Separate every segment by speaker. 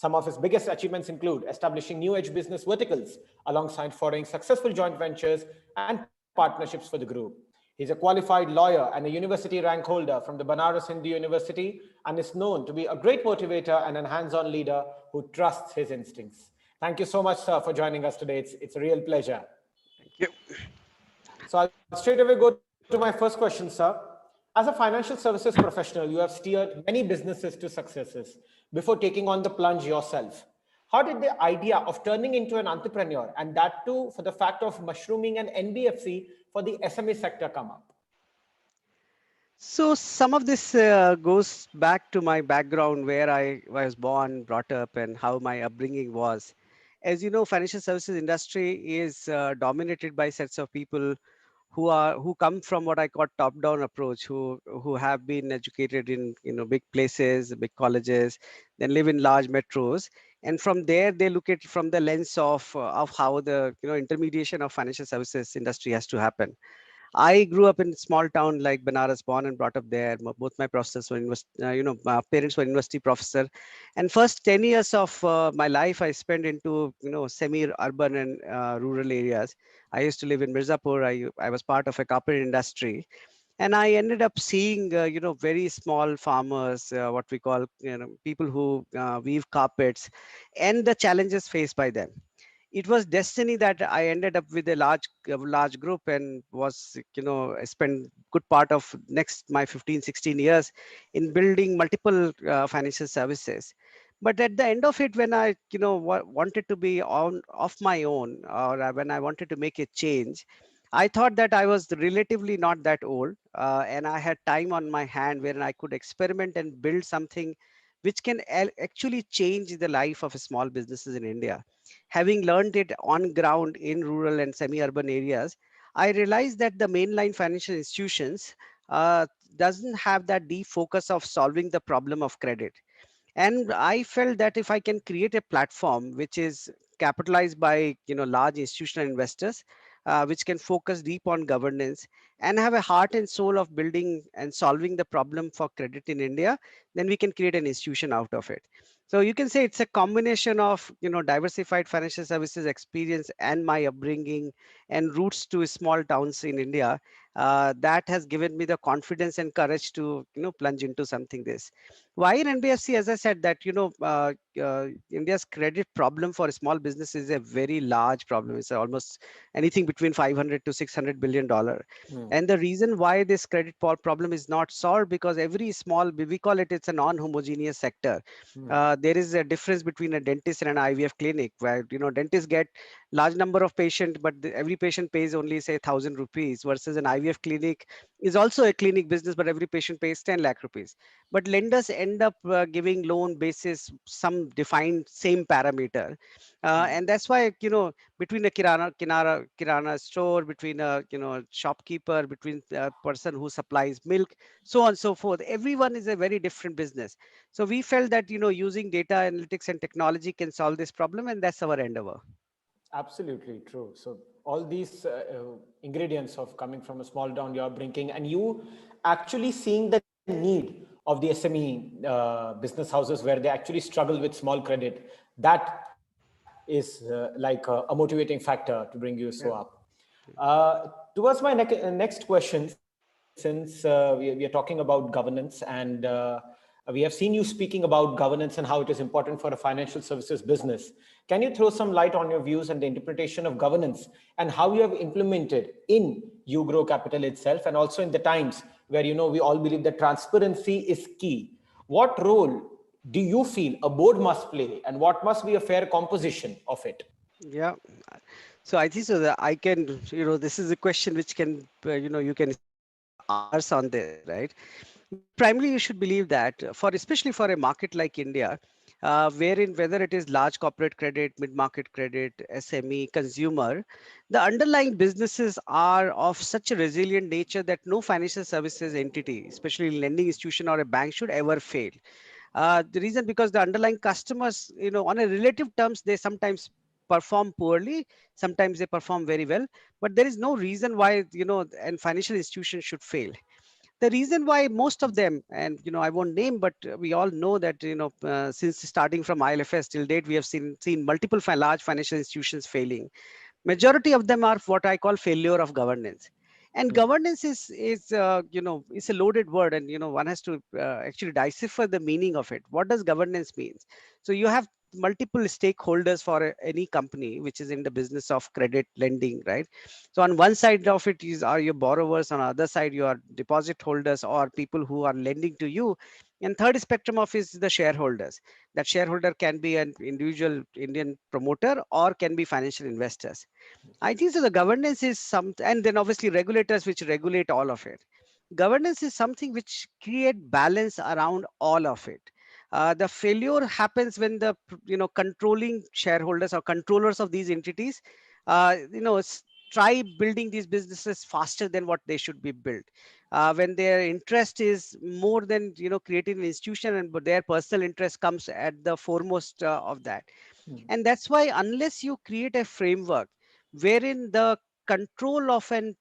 Speaker 1: Some of his biggest achievements include establishing new age business verticals alongside forging successful joint ventures and partnerships for the group. He's a qualified lawyer and a university rank holder from the Banaras Hindu University and is known to be a great motivator and a hands-on leader who trusts his instincts. Thank you so much, sir, for joining us today. It's a real pleasure.
Speaker 2: Thank you.
Speaker 1: So I'll straight away go to my first question, sir. As a financial services professional, you have steered many businesses to successes before taking on the plunge yourself. How did the idea of turning into an entrepreneur, and that too for the fact of mushrooming an NBFC for the SME sector, come up?
Speaker 2: So some of this goes back to my background, where I was born, brought up, and how my upbringing was. As you know, financial services industry is dominated by sets of people who come from what I call top-down approach, who have been educated in big places, big colleges, then live in large metros, and from there they look at it from the lens of how the intermediation of financial services industry has to happen. I grew up in a small town like Banaras, born and brought up there. Both my professors were my parents were university professor, and first 10 years of my life I spent into semi-urban and rural areas. I used to live in Mirzapur. I was part of a carpet industry, and I ended up seeing very small farmers, what we call people who weave carpets, and the challenges faced by them. It was destiny that I ended up with a large group, and was I spent good part of next my 15 16 years in building multiple financial services. But at the end of it, when I wanted to be on of my own, or when I wanted to make a change, I thought that I was relatively not that old, and I had time on my hand where I could experiment and build something which can actually change the life of small businesses in India. Having learned it on ground in rural and semi-urban areas, I realized that the mainline financial institutions uh, doesn't have that deep focus of solving the problem of credit. And I felt that if I can create a platform which is capitalized by large institutional investors, which can focus deep on governance and have a heart and soul of building and solving the problem for credit in India, then we can create an institution out of it. So you can say it's a combination of diversified financial services experience and my upbringing and roots to small towns in India, that has given me the confidence and courage to plunge into something this. Why in NBFC? As I said, that India's credit problem for small business is a very large problem. It's almost anything between 500 to 600 billion dollar.
Speaker 1: Hmm,
Speaker 2: And the reason why this credit problem is not solved, because every small, we call it, it's a non-homogeneous sector.
Speaker 1: hmm,
Speaker 2: There is a difference between a dentist and an IVF clinic, where dentists get large number of patients, but every patient pays only say 1,000 rupees, versus an IVF clinic is also a clinic business, but every patient pays 10 lakh rupees. But lenders end up giving loan basis some defined same parameter,
Speaker 1: hmm.
Speaker 2: and that's why between a kirana store, between a shopkeeper, between a person who supplies milk, so on and so forth, everyone is a very different business. So we felt that using data analytics and technology can solve this problem, and that's our endeavor.
Speaker 1: Absolutely true. So all these ingredients of coming from a small town you're bringing, and you actually seeing the need of the SME business houses where they actually struggle with small credit, that is like a motivating factor to bring you so
Speaker 2: Yeah.
Speaker 1: up. Towards my next question, since we are talking about governance, and we have seen you speaking about governance and how it is important for a financial services business. Can you throw some light on your views and the interpretation of governance and how you have implemented in YouGrow Capital itself, and also in the times where we all believe that transparency is key? What role do you feel a board must play, and what must be a fair composition of it?
Speaker 2: Yeah. So I think so that I can, this is a question which can, you can hours on this, right? But primarily, you should believe that especially for a market like India, wherein whether it is large corporate credit, mid-market credit, SME, consumer, the underlying businesses are of such a resilient nature that no financial services entity, especially lending institution or a bank, should ever fail. The reason, because the underlying customers, on a relative terms, they sometimes perform poorly, sometimes they perform very well, but there is no reason why, and financial institutions should fail. The reason why most of them, and I won't name, but we all know that since starting from ILFS till date, we have seen multiple large financial institutions failing. Majority of them are what I call failure of governance. And governance is a loaded word, and one has to actually decipher the meaning of it. What does governance means? So you have multiple stakeholders for any company which is in the business of credit lending, right? So on one side of it are your borrowers, on the other side your deposit holders or people who are lending to you, and third spectrum of is the shareholders. That shareholder can be an individual Indian promoter or can be financial investors. I think so. The governance is some, and then obviously regulators which regulate all of it. Governance is something which create balance around all of it. The failure happens when the controlling shareholders or controllers of these entities, try building these businesses faster than what they should be built. When their interest is more than creating an institution, and but their personal interest comes at the foremost of that. And that's why unless you create a framework wherein the control of an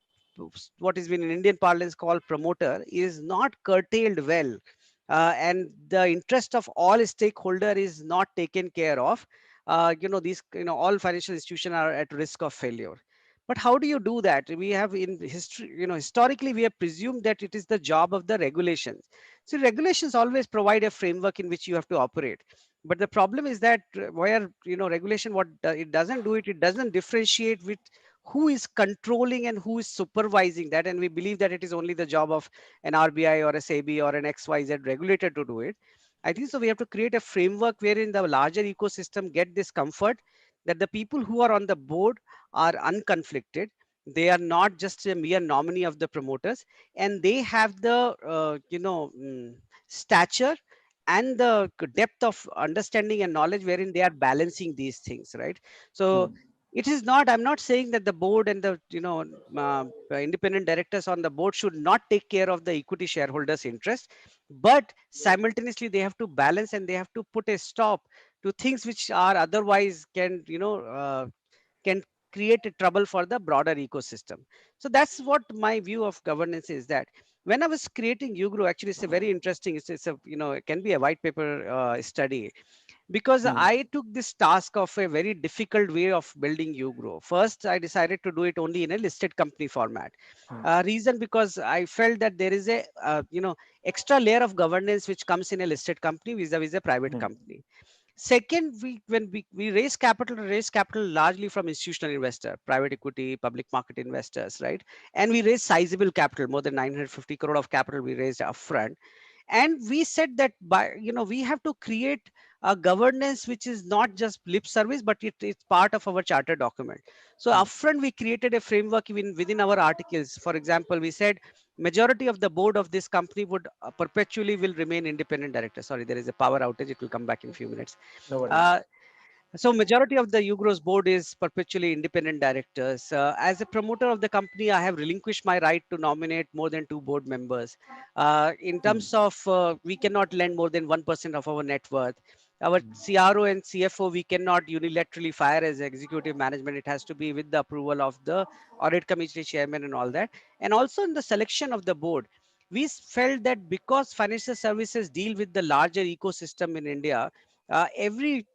Speaker 2: what is been in Indian parlance called promoter is not curtailed well, and the interest of all stakeholder is not taken care of, these all financial institutions are at risk of failure. But how do you do that? We have in history, historically, we have presumed that it is the job of the regulations. So regulations always provide a framework in which you have to operate. But the problem is that where regulation, it doesn't do, it doesn't differentiate with who is controlling and who is supervising that. And we believe that it is only the job of an RBI or a SEBI or an XYZ regulator to do it. I think so. We have to create a framework wherein the larger ecosystem get this comfort that the people who are on the board are unconflicted. They are not just a mere nominee of the promoters, and they have the stature and the depth of understanding and knowledge wherein they are balancing these things, right? So it is not, I'm not saying that the board and the independent directors on the board should not take care of the equity shareholders interest, but simultaneously they have to balance and they have to put a stop to things which are otherwise can create a trouble for the broader ecosystem. So that's what my view of governance is. That when I was creating uGrow, actually it's a very interesting, it's a it can be a white paper study, because I took this task of a very difficult way of building uGrow. First, I decided to do it only in a listed company format. Reason because I felt that there is a extra layer of governance which comes in a listed company vis-a-vis a private company. Second, we raise capital largely from institutional investor, private equity, public market investors, right? And we raise sizable capital, more than 950 crore of capital we raised upfront. And we said that we have to create a governance which is not just lip service, but it's part of our charter document. So upfront we created a framework even within our articles. For example, we said majority of the board of this company would perpetually will remain independent director. Sorry, there is a power outage, it will come back in a few minutes.
Speaker 1: No worries.
Speaker 2: uh, so majority of the uGrow's board is perpetually independent directors. As a promoter of the company, I have relinquished my right to nominate more than 2 board members. In terms of, we cannot lend more than 1% of our net worth. Our CRO and CFO, we cannot unilaterally fire as executive management. It has to be with the approval of the audit committee chairman and all that. And also in the selection of the board, we felt that because financial services deal with the larger ecosystem in India, every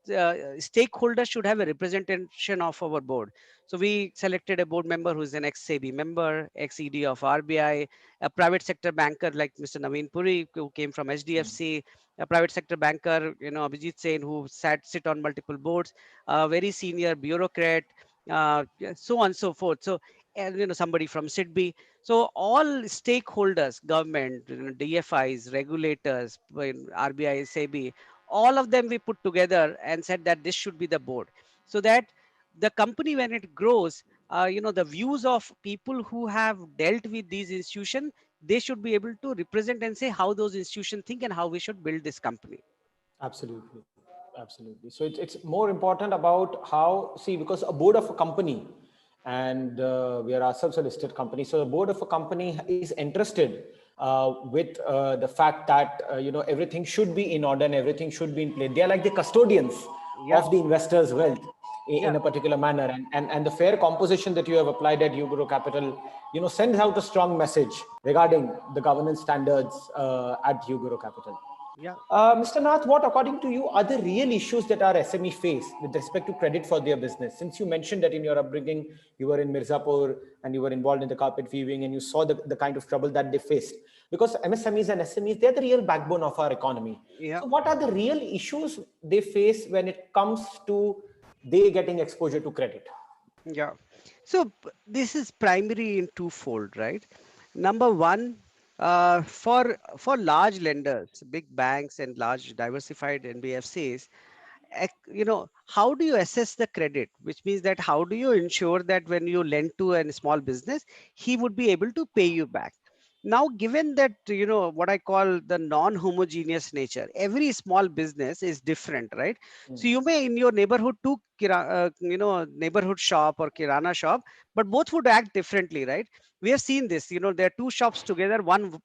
Speaker 2: stakeholder should have a representation of our board. So we selected a board member who's an ex-SEBI member, ex-ED of RBI, a private sector banker like Mr. Naveen Puri, who came from HDFC, a private sector banker, Abhijit Sen, who sit on multiple boards, a very senior bureaucrat, so on and so forth. So, and, somebody from SIDBI. So all stakeholders, government, DFIs, regulators, RBI, SEBI, all of them we put together and said that this should be the board, so that the company when it grows, the views of people who have dealt with these institutions, they should be able to represent and say how those institutions think and how we should build this company.
Speaker 1: Absolutely. Absolutely. So it's more important about how, see, because a board of a company, and we are ourselves a listed company. So the board of a company is interested with the fact that, everything should be in order and everything should be in place. They are like the custodians of the investors' wealth.
Speaker 2: Yeah.
Speaker 1: in a particular manner, and the fair composition that you have applied at Ugro Capital, sends out a strong message regarding the governance standards at Ugro Capital.
Speaker 2: Yeah.
Speaker 1: Mr. Nath, what, according to you, are the real issues that our SME face with respect to credit for their business? Since you mentioned that in your upbringing, you were in Mirzapur and you were involved in the carpet weaving and you saw the kind of trouble that they faced. Because MSMEs and SMEs, they're the real backbone of our economy.
Speaker 2: Yeah.
Speaker 1: So what are the real issues they face when it comes to they getting exposure to credit?
Speaker 2: Yeah. So this is primary in twofold, right? Number one, for large lenders, big banks and large diversified NBFCs, how do you assess the credit? Which means that how do you ensure that when you lend to a small business, he would be able to pay you back? Now, given that, what I call the non-homogeneous nature, every small business is different, right? So you may in your neighborhood too, neighborhood shop or kirana shop, but both would act differently, right? We have seen this. There are two shops together. One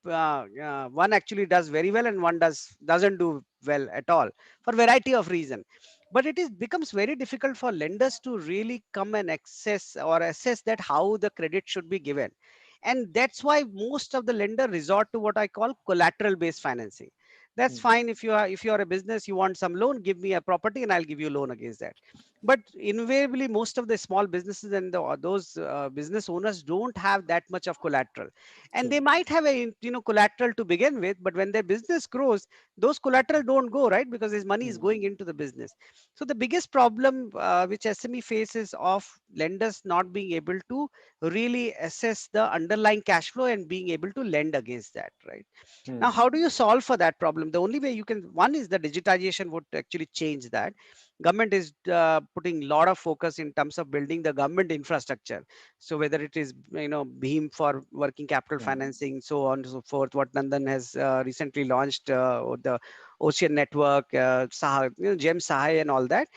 Speaker 2: actually does very well, and one doesn't do well at all for variety of reason. But it is becomes very difficult for lenders to really come and access or assess that how the credit should be given, and that's why most of the lender resort to what I call collateral based financing. That's fine. If you are a business, you want some loan, give me a property and I'll give you a loan against that. But invariably most of the small businesses and those business owners don't have that much of collateral, and
Speaker 1: True.
Speaker 2: they might have a collateral to begin with, but when their business grows, those collateral don't go, right? Because his money is going into the business. So the biggest problem which SME faces of lenders not being able to really assess the underlying cash flow and being able to lend against that, right? Now, how do you solve for that problem? The only way you can, one is the digitization would actually change that. Government is putting a lot of focus in terms of building the government infrastructure. So whether it is, BHIM for working capital financing, so on and so forth, what Nandan has recently launched, the Ocean Network, GEM Sahay and all that.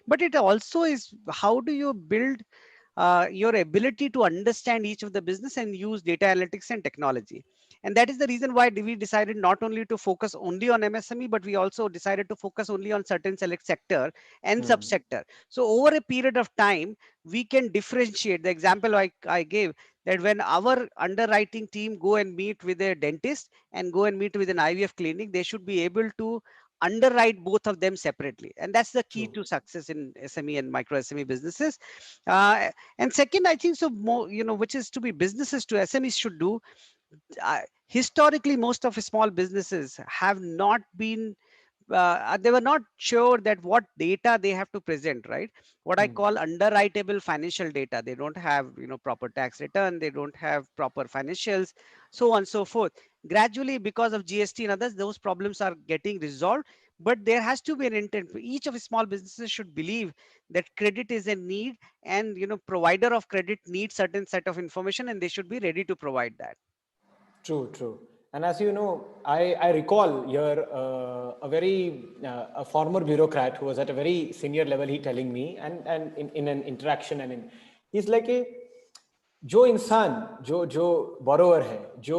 Speaker 2: But it also is, how do you build your ability to understand each of the business and use data analytics and technology? And that is the reason why we decided not only to focus only on MSME, but we also decided to focus only on certain select sector and subsector. So over a period of time, we can differentiate. The example I gave, that when our underwriting team go and meet with a dentist and go and meet with an IVF clinic, they should be able to underwrite both of them separately, and that's the key to success in SME and micro SME businesses. And second, I think so more, which is to be businesses to SMEs should do. Historically, most of small businesses have not been, they were not sure that what data they have to present, right? What I call underwritable financial data. They don't have, proper tax return. They don't have proper financials, so on and so forth. Gradually, because of GST and others, those problems are getting resolved. But there has to be an intent. Each of the small businesses should believe that credit is a need, and provider of credit needs certain set of information, and they should be ready to provide that.
Speaker 1: True, true. And as you know, I recall here a former bureaucrat who was at a very senior level, he telling me, and in an interaction, he's like a जो इंसान जो जो borrower है जो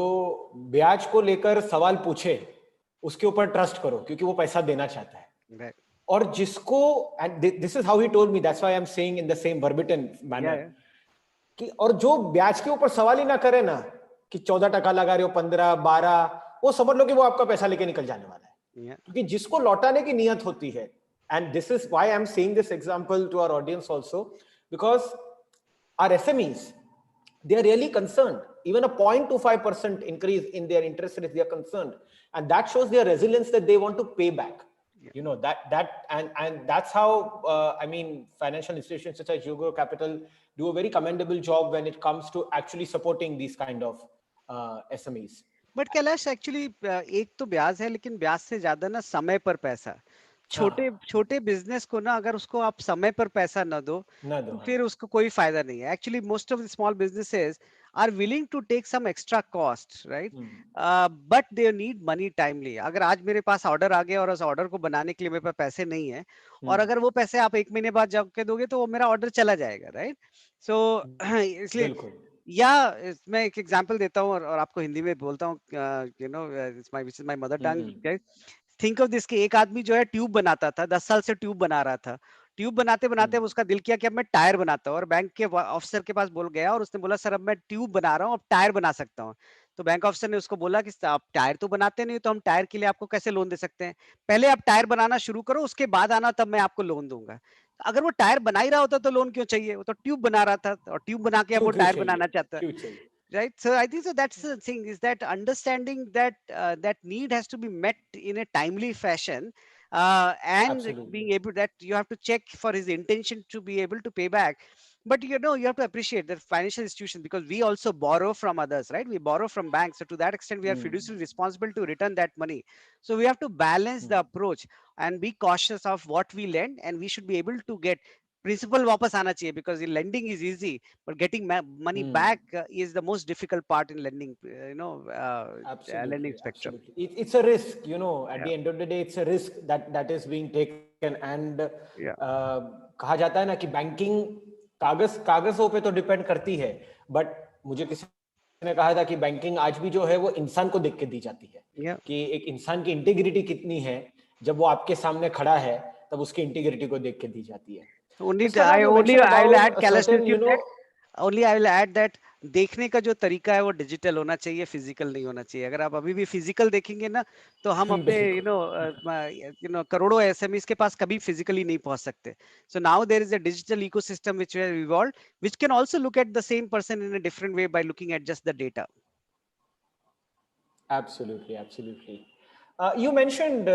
Speaker 1: ब्याज को लेकर सवाल पूछे उसके ऊपर ट्रस्ट करो क्योंकि वो पैसा देना चाहता है
Speaker 2: Right.
Speaker 1: और जिसको and this is how he told me that's why I am saying in the same verbatim manner
Speaker 2: Yeah,
Speaker 1: कि और जो ब्याज के ऊपर सवाल ही ना करे ना कि 14% लगा रहे हो 15-12 वो समझ लो कि वो आपका पैसा लेके निकल जाने वाला है
Speaker 2: yeah,
Speaker 1: क्योंकि जिसको लौटाने की नियत होती है and this is why I am saying this example to our audience also because our SMEs, they are really concerned. Even a 0.25% increase in their interest rates, they are concerned, and that shows their resilience that they want to pay back.
Speaker 2: yeah.
Speaker 1: And that's how I mean financial institutions such as Ugro Capital do a very commendable job when it comes to actually supporting these kind of SMEs.
Speaker 2: But Kailash actually एक तो ब्याज है, लेकिन ब्याज से ज्यादा ना समय पर पैसा। छोटे
Speaker 1: हाँ,
Speaker 2: छोटे बिजनेस को ना अगर उसको आप समय पर पैसा ना दो
Speaker 1: ना दो
Speaker 2: तो
Speaker 1: हाँ।
Speaker 2: फिर उसको कोई फायदा नहीं है। Actually most of the small businesses are willing to take some extra cost, right? But they need money timely. अगर आज मेरे पास ऑर्डर आ गया और उस ऑर्डर को बनाने के लिए मेरे पास पैसे नहीं है, और अगर वो पैसे आप 1 महीने बाद जाके दोगे तो वो मेरा ऑर्डर चला जाएगा, राइट? सो इसलिए,
Speaker 1: बिल्कुल।
Speaker 2: या मैं एक एग्जांपल देता हूँ और आपको हिंदी में बोलता हूँ, it's my mother tongue. Think of this कि एक आदमी जो है ट्यूब बनाता था, 10 साल से ट्यूब बना रहा था। ट्यूब बनाते बनाते उसका दिल किया कि अब मैं टायर बनाता हूँ, और बैंक के ऑफिसर के पास बोल गया और उसने बोला सर अब मैं ट्यूब बना रहा हूँ, अब टायर बना सकता हूँ। तो बैंक ऑफिसर ने उसको बोला कि आप टायर तो बनाते नहीं, तो हम टायर के लिए आपको कैसे लोन दे सकते हैं, पहले आप टायर बनाना शुरू करो, उसके बाद आना, तब मैं आपको लोन दूंगा। अगर वो टायर बना ही रहा होता तो लोन क्यों चाहिए, वो तो ट्यूब बना रहा था, और ट्यूब बना के अब
Speaker 1: क्यों
Speaker 2: वो
Speaker 1: क्यों
Speaker 2: टायर
Speaker 1: चाहिए,
Speaker 2: बनाना चाहता है,
Speaker 1: क्यों चाहिए?
Speaker 2: right? So I think so that's the thing, is that understanding that that need has to be met in a timely fashion, and
Speaker 1: Absolutely.
Speaker 2: being able, that you have to check for his intention to be able to pay back. But you have to appreciate that financial institution, because we also borrow from others, right? We borrow from banks, so to that extent we are
Speaker 1: Hmm.
Speaker 2: fiduciary responsible to return that money. So we have to balance
Speaker 1: Hmm.
Speaker 2: the approach and be cautious of what we lend, and we should be able to get principal वापस आना चाहिए, because the lending is easy, but getting money
Speaker 1: Hmm.
Speaker 2: back is the most difficult part in lending, lending
Speaker 1: Absolutely,
Speaker 2: spectrum.
Speaker 1: absolutely. It's a risk, at
Speaker 2: Yeah,
Speaker 1: the end of the day, it's a risk that is being taken. And
Speaker 2: yeah,
Speaker 1: कहा जाता है ना कि banking कागजों पे तो depend करती है, बट मुझे किसी ने कहा था कि बैंकिंग आज भी जो है वो इंसान को देख के दी जाती है,
Speaker 2: yeah.
Speaker 1: कि एक इंसान की इंटीग्रिटी कितनी है, जब वो आपके सामने खड़ा है तब उसकी इंटीग्रिटी को देख के दी जाती है.
Speaker 2: Only
Speaker 1: Mr. Raj, you
Speaker 2: only
Speaker 1: mentioned
Speaker 2: I will
Speaker 1: about
Speaker 2: add
Speaker 1: a
Speaker 2: callousness
Speaker 1: certain,
Speaker 2: to that. Only I will add that देखने का जो तरीका है वो डिजिटल होना चाहिए, फिजिकल नहीं होना चाहिए। अगर आप अभी भी फिजिकल देखेंगे ना, तो हम अपने
Speaker 1: बिल्कुल.
Speaker 2: करोड़ों एसएमईज के पास कभी फिजिकली नहीं पहुंच सकते. So now there is a digital ecosystem which we have evolved, which can also look at the same person in a different way by looking at just the data.
Speaker 1: Absolutely, absolutely. You mentioned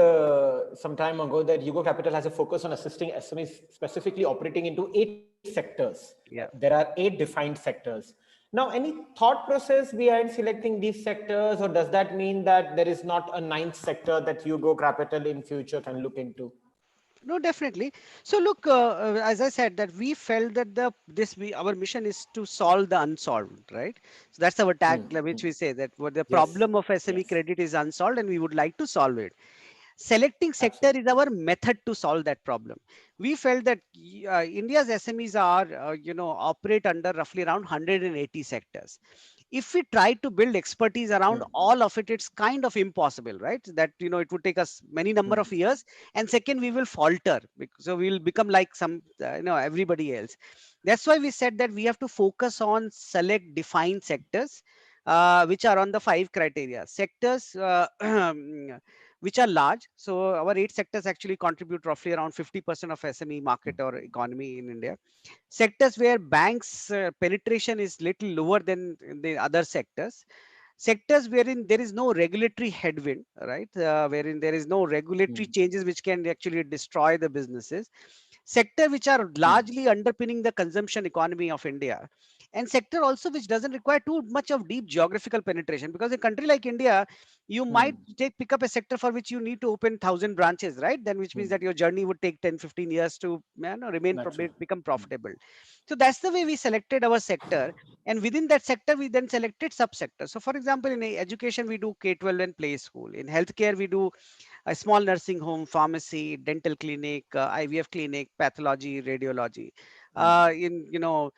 Speaker 1: some time ago that Yugo Capital has a focus on assisting SMEs, specifically operating into 8 sectors.
Speaker 2: Yeah.
Speaker 1: There are 8 defined sectors. Now, any thought process behind selecting these sectors, or does that mean that there is not a ninth sector that Yugo Capital in future can look into?
Speaker 2: No, definitely. So look, as I said, that we felt that our mission is to solve the unsolved, right? So that's our tag, which we say that what the
Speaker 1: Yes,
Speaker 2: problem of SME
Speaker 1: yes,
Speaker 2: credit is unsolved, and we would like to solve it. Selecting sector is
Speaker 1: absolutely.
Speaker 2: our method to solve that problem. We felt that India's SMEs are, operate under roughly around 180 sectors. If we try to build expertise around
Speaker 1: Hmm,
Speaker 2: all of it, it's kind of impossible, right? That it would take us many number
Speaker 1: hmm,
Speaker 2: of years, and second, we will falter, so we will become like some, everybody else. That's why we said that we have to focus on select defined sectors, which are on the 5 criteria sectors. Which are large. So our 8 sectors actually contribute roughly around 50% of SME market or economy in India. Sectors where banks penetration is little lower than the other sectors. Sectors wherein there is no regulatory headwind, right? Wherein there is no regulatory
Speaker 1: hmm,
Speaker 2: changes which can actually destroy the businesses. Sector which are
Speaker 1: hmm,
Speaker 2: largely underpinning the consumption economy of India, and sector also which doesn't require too much of deep geographical penetration, because a country like India, you
Speaker 1: hmm,
Speaker 2: might pick up a sector for which you need to open 1,000 branches, right? Then which means
Speaker 1: hmm.
Speaker 2: that your journey would take 10-15 years to
Speaker 1: That's true.
Speaker 2: become
Speaker 1: Hmm,
Speaker 2: profitable. So that's the way we selected our sector, and within that sector we then selected subsectors. So for example, in education we do K-12 and play school. In healthcare we do a small nursing home, pharmacy, dental clinic, IVF clinic, pathology, radiology. In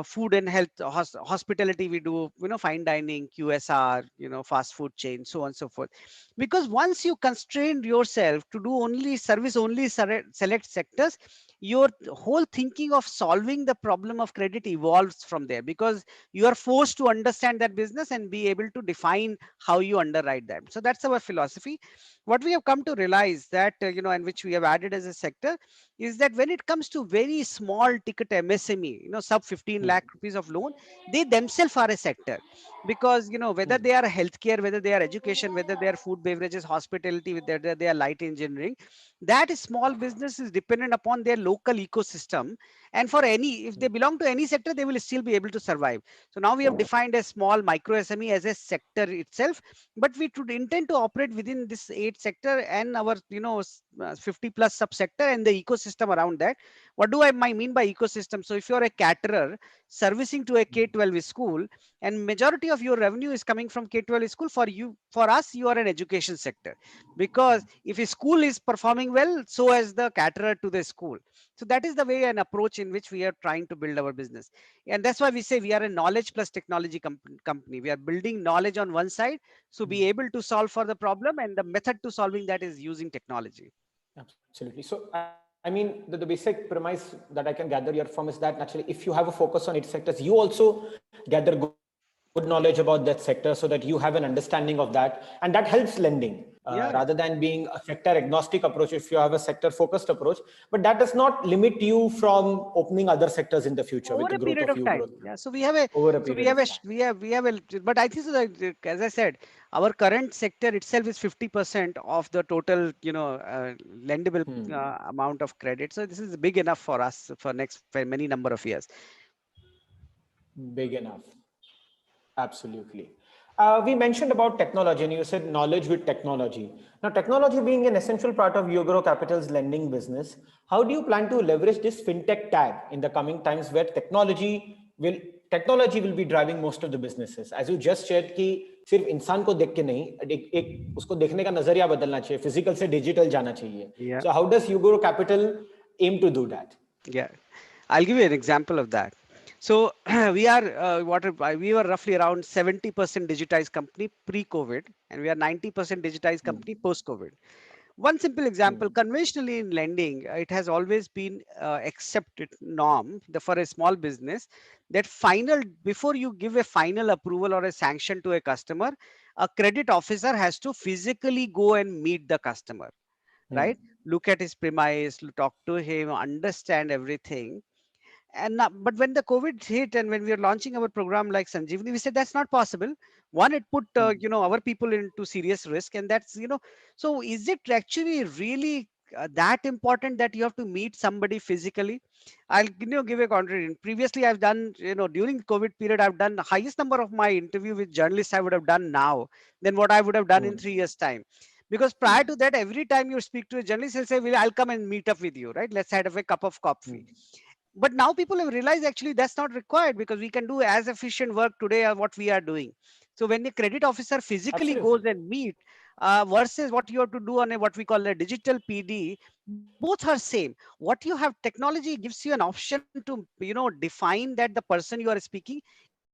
Speaker 2: food and health, hospitality, we do fine dining, QSR, fast food chain, so on and so forth. Because once you constrain yourself to do only service only select sectors, your whole thinking of solving the problem of credit evolves from there, because you are forced to understand that business and be able to define how you underwrite them. So that's our philosophy. What we have come to realize that and which we have added as a sector, is that when it comes to very small ticket MSME, sub 15
Speaker 1: hmm,
Speaker 2: lakh rupees of loan, they themselves are a sector. Because whether
Speaker 1: hmm,
Speaker 2: they are healthcare, whether they are education, whether they are food beverages, hospitality, whether they are light engineering, that small business is dependent upon their local ecosystem. And for any, if they belong to any sector, they will still be able to survive. So now we have defined a small micro SME as a sector itself, but we would intend to operate within this 8 sector and our 50 plus subsector and the ecosystem around that. What do I mean by ecosystem? So if you're a caterer servicing to a K-12 school, and majority of your revenue is coming from K-12 school, for us you are an education sector, because if a school is performing well, so as the caterer to the school. So that is the way and approach in which we are trying to build our business. And that's why we say we are a knowledge plus technology company. We are building knowledge on one side, so be able to solve for the problem, and the method to solving that is using technology.
Speaker 1: absolutely. So I mean, the basic premise that I can gather here from is that naturally, if you have a focus on 8 sectors, you also gather good knowledge about that sector so that you have an understanding of that. And that helps lending
Speaker 2: Yeah.
Speaker 1: rather than being a sector agnostic approach if you have a sector focused approach. But that does not limit you from opening other sectors in the future with
Speaker 2: Over
Speaker 1: the
Speaker 2: a
Speaker 1: growth
Speaker 2: period
Speaker 1: of
Speaker 2: of
Speaker 1: you
Speaker 2: time.
Speaker 1: growth
Speaker 2: Yeah. So we have a,
Speaker 1: over a
Speaker 2: so we
Speaker 1: period
Speaker 2: have
Speaker 1: of
Speaker 2: a,
Speaker 1: time.
Speaker 2: we have a, but I think so that, as I said, our current sector itself is 50% of the total, lendable amount of credit. So this is big enough for us for many number of years.
Speaker 1: Big enough. Absolutely. We mentioned about technology and you said knowledge with technology. Now, technology being an essential part of Yogoro Capital's lending business, how do you plan to leverage this fintech tag in the coming times where technology will be driving most of the businesses? As you just shared कि सिर्फ इंसान को देख के नहीं एक उसको देखने का नजरिया बदलना चाहिए, फिजिकल से डिजिटल जाना चाहिए.
Speaker 2: Yeah.
Speaker 1: So how does Yogoro Capital aim to do that?
Speaker 2: Yeah. I'll give you an example of that. So we were roughly around 70% digitized company pre-COVID, and we are 90% digitized company post-COVID. One simple example, conventionally in lending, it has always been accepted norm for a small business that before you give a final approval or a sanction to a customer, a credit officer has to physically go and meet the customer, right? Look at his premise, talk to him, understand everything. And but when the COVID hit and when we were launching our program like Sanjeevani, we said that's not possible. One, it put our people into serious risk, and that's so is it actually really that important that you have to meet somebody physically? I'll give a contrary. Previously, I've done during the COVID period, I've done the highest number of my interview with journalists I would have done now than what I would have done in 3 years' time. Because prior to that, every time you speak to a journalist, he'll say, "Well, I'll come and meet up with you, right? Let's have a cup of coffee." But now people have realized actually that's not required because we can do as efficient work today as what we are doing. So when the credit officer physically goes
Speaker 1: Absolutely.
Speaker 2: and meet versus what you have to do on what we call a digital PD, both are same. What you have, technology gives you an option to define that the person you are speaking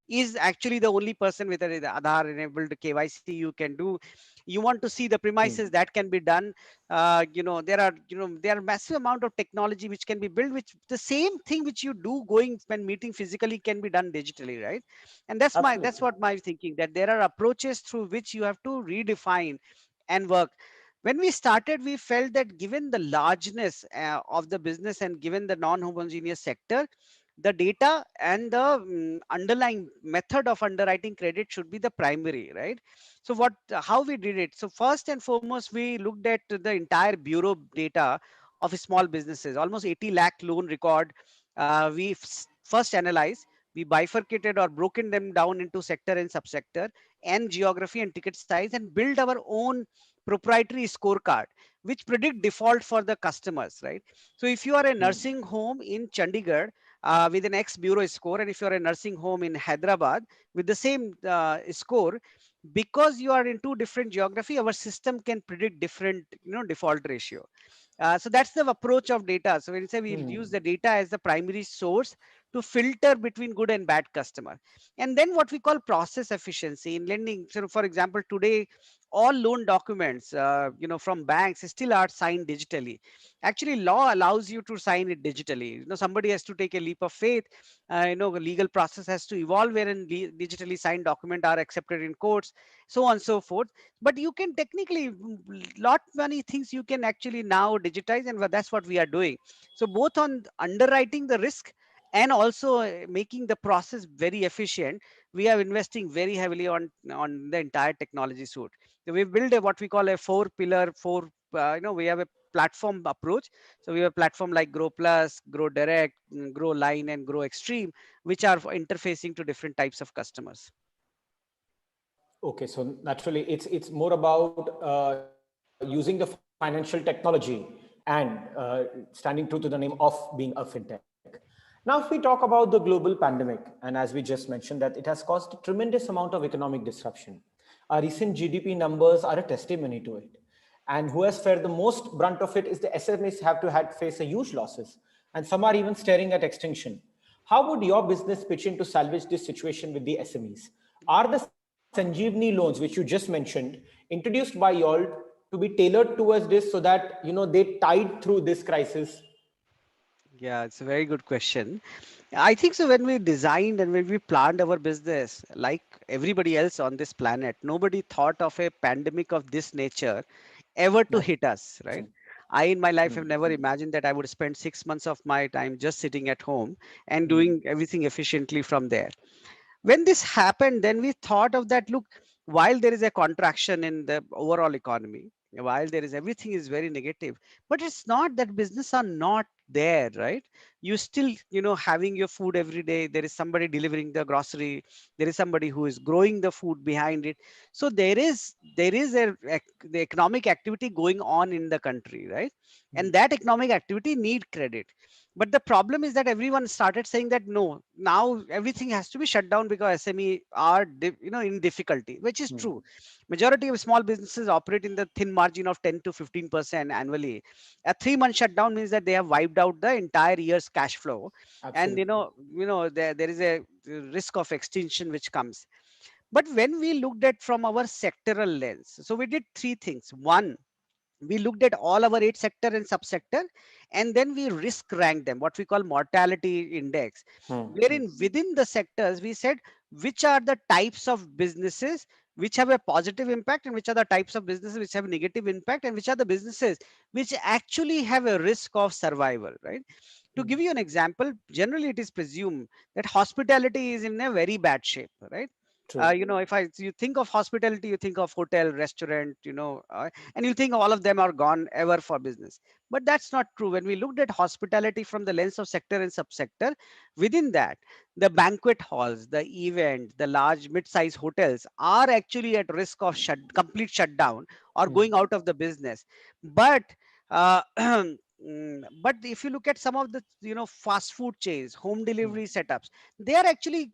Speaker 2: is actually the only person with an Aadhaar enabled KYC you can do. You want to see the premises that can be done. There are massive amount of technology which can be built, which the same thing which you do going when meeting physically can be done digitally, right? And that's
Speaker 1: Absolutely.
Speaker 2: what my thinking, that there are approaches through which you have to redefine and work. When we started, we felt that given the largeness of the business and given the non-homogeneous sector, the data and the underlying method of underwriting credit should be the primary, right? So how we did it, so first and foremost we looked at the entire bureau data of small businesses, almost 80 lakh loan record. First analyze, we bifurcated or broken them down into sector and subsector and geography and ticket size, and build our own proprietary scorecard which predict default for the customers, right? So if you are a nursing home in Chandigarh with an X bureau score, and if you're a nursing home in Hyderabad with the same score, because you are in two different geography, our system can predict different default ratio. So that's the approach of data. So when we say we'll use the data as the primary source to filter between good and bad customer. And then what we call process efficiency in lending. So for example, today, all loan documents, from banks still are signed digitally. Actually, law allows you to sign it digitally. Somebody has to take a leap of faith. The legal process has to evolve wherein digitally signed document are accepted in courts, so on and so forth. But you can technically, lot many things you can actually now digitize, and that's what we are doing. So both on underwriting the risk and also making the process very efficient, we are investing very heavily on the entire technology suite. So we've built what we call a we have a platform approach. So we have a platform like Grow Plus, Grow Direct, Grow Line, and Grow Extreme, which are interfacing to different types of customers.
Speaker 1: Okay, so naturally, it's more about using the financial technology and standing true to the name of being a fintech. Now, if we talk about the global pandemic, and as we just mentioned, that it has caused a tremendous amount of economic disruption. Our recent GDP numbers are a testimony to it. And who has fared the most brunt of it is the SMEs have to face a huge losses, and some are even staring at extinction. How would your business pitch in to salvage this situation with the SMEs? Are the Sanjeevani loans, which you just mentioned, introduced by y'all to be tailored towards this so that they tide through this crisis
Speaker 2: Yeah, it's a very good question. I think so. When we designed and when we planned our business, like everybody else on this planet, nobody thought of a pandemic of this nature ever to hit us, right?
Speaker 1: Absolutely.
Speaker 2: I, in my life, have
Speaker 1: Hmm.
Speaker 2: never imagined that I would spend 6 months of my time just sitting at home and
Speaker 1: Hmm.
Speaker 2: doing everything efficiently from there. When this happened, then we thought of that, look, while there is a contraction in the overall economy, while there is everything is very negative, but it's not that business are not there, right? You still, having your food every day. There is somebody delivering the grocery. There is somebody who is growing the food behind it. So there is the economic activity going on in the country, right?
Speaker 1: Hmm.
Speaker 2: And that economic activity need credit. But the problem is that everyone started saying that no, now everything has to be shut down because SME are in difficulty, which is
Speaker 1: Hmm.
Speaker 2: true. Majority of small businesses operate in the thin margin of 10 to 15% annually. A 3 month shutdown means that they have wiped out the entire year's cash flow, and
Speaker 1: Absolutely.
Speaker 2: there is a risk of extinction which comes. But when we looked at from our sectoral lens, so we did three things. One, we looked at all our 8 sector and subsector, and then we risk ranked them, what we call mortality index,
Speaker 1: Hmm. Hmm.
Speaker 2: wherein within the sectors we said which are the types of businesses which have a positive impact, and which are the types of businesses which have negative impact, and which are the businesses which actually have a risk of survival, right? To
Speaker 1: Hmm.
Speaker 2: give you an example, generally it is presumed that hospitality is in a very bad shape, right?
Speaker 1: True.
Speaker 2: If you think of hospitality, you think of hotel, restaurant, and you think all of them are gone ever for business. But that's not true. When we looked at hospitality from the lens of sector and subsector, within that, the banquet halls, the event, the large mid-size hotels are actually at risk of complete shutdown or
Speaker 1: Hmm.
Speaker 2: going out of the business. But uh, but if you look at some of the fast food chains, home
Speaker 1: Hmm.
Speaker 2: delivery setups, they are actually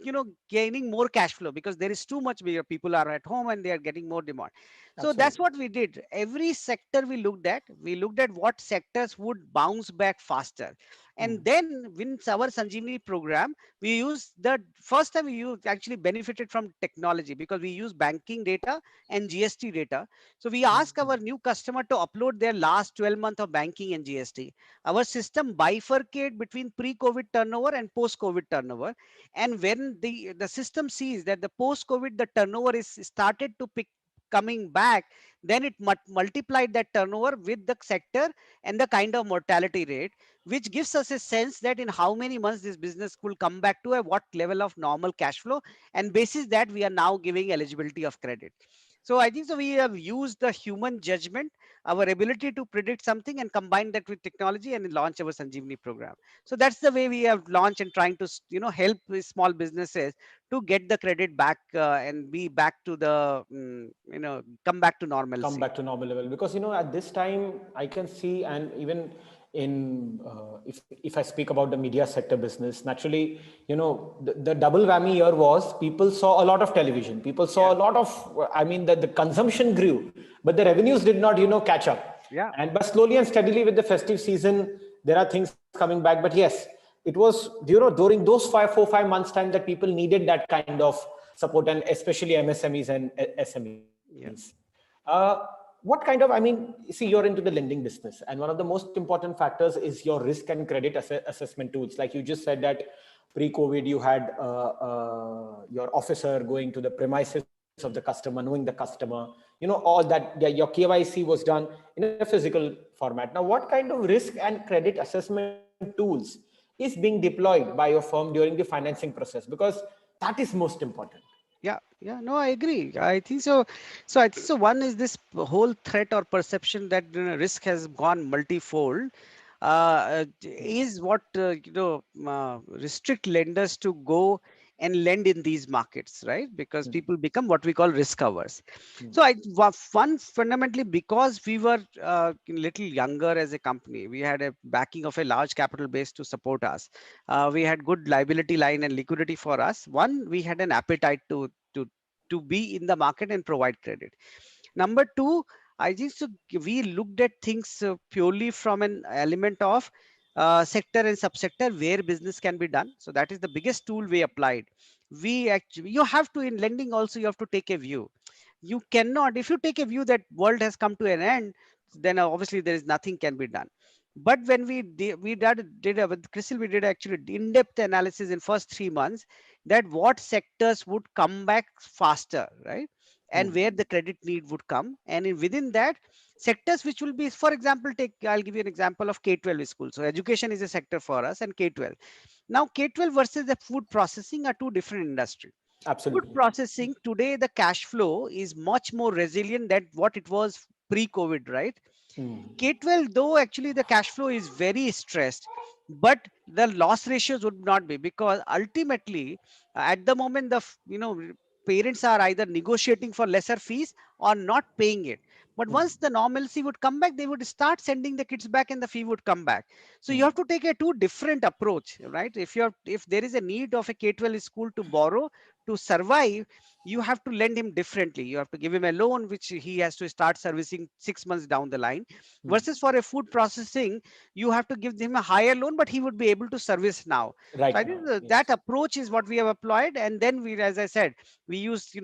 Speaker 2: gaining more cash flow because there is too much where people are at home and they are getting more demand. So that's
Speaker 1: Absolutely.
Speaker 2: what we did. Every sector we looked at what sectors would bounce back faster.
Speaker 1: Hmm.
Speaker 2: And then in our Sanjeevani program, we use the first time we used actually benefited from technology because we use banking data and GST data. So we
Speaker 1: Hmm.
Speaker 2: ask
Speaker 1: Hmm.
Speaker 2: our new customer to upload their last 12 months of banking and GST. Our system bifurcate between pre-COVID turnover and post-COVID turnover. And when the system sees that the post-COVID the turnover is started to pick coming back, then it multiplied that turnover with the sector and the kind of mortality rate, which gives us a sense that in how many months this business will come back to a what level of normal cash flow, and basis that we are now giving eligibility of credit. So I think so we have used the human judgment, our ability to predict something, and combine that with technology and launch our Sanjeevani program. So that's the way we have launched and trying to help these small businesses to get the credit back and be back to the come back to
Speaker 1: Come
Speaker 2: normalcy.
Speaker 1: back to normal level, because at this time I can see, and even in if I speak about the media sector business, naturally, the double whammy year was people saw a lot of television, people
Speaker 2: Yeah,
Speaker 1: saw a lot of, I mean, the consumption grew, but the revenues did not catch up.
Speaker 2: yeah,
Speaker 1: And but slowly and steadily with the festive season there are things coming back. But yes, it was during those 5 4 5 months time that people needed that kind of support, and especially MSMEs and SMEs.
Speaker 2: yeah.
Speaker 1: What kind of, I mean, see, you're into the lending business, and one of the most important factors is your risk and credit assessment tools. Like you just said that pre-COVID, you had your officer going to the premises of the customer, knowing the customer, all that. Yeah, your KYC was done in a physical format. Now, what kind of risk and credit assessment tools is being deployed by your firm during the financing process? Because that is most important.
Speaker 2: Yeah, no, I agree. I think so. So I think so. One is this whole threat or perception that risk has gone multifold. Is what restrict lenders to go and lend in these markets, right? Because
Speaker 1: Hmm.
Speaker 2: people become what we call risk averse.
Speaker 1: Hmm.
Speaker 2: So one fundamentally because we were little younger as a company, we had a backing of a large capital base to support us. We had good liability line and liquidity for us. One, we had an appetite to be in the market and provide credit. Number two, I think so we looked at things purely from an element of sector and subsector where business can be done. So that is the biggest tool we applied. We actually, you have to, in lending also, you have to take a view. You cannot, if you take a view that world has come to an end, then obviously there is nothing can be done. But when with Crystal, we did actually in-depth analysis in first 3 months that what sectors would come back faster, right? And
Speaker 1: Hmm.
Speaker 2: where the credit need would come. And within that, sectors which will be, for example, I'll give you an example of K-12 school. So education is a sector for us and K-12. Now K-12 versus the food processing are two different industries. Food
Speaker 1: Absolutely.
Speaker 2: processing today, the cash flow is much more resilient than what it was pre-COVID, right?
Speaker 1: Hmm.
Speaker 2: K-12, though actually the cash flow is very stressed, but the loss ratios would not be, because ultimately at the moment parents are either negotiating for lesser fees or not paying it. But
Speaker 1: Hmm.
Speaker 2: once the normalcy would come back, they would start sending the kids back and the fee would come back. So you
Speaker 1: Hmm.
Speaker 2: have to take a two different approach, right? If there is a need of a K-12 school to borrow to survive, you have to lend him differently. You have to give him a loan which he has to start servicing 6 months down the line,
Speaker 1: Hmm.
Speaker 2: versus for a food processing, you have to give him a higher loan but he would be able to service now. So I
Speaker 1: Right
Speaker 2: think
Speaker 1: now,
Speaker 2: that
Speaker 1: yes.
Speaker 2: approach is what we have applied. And then we, as I said, we use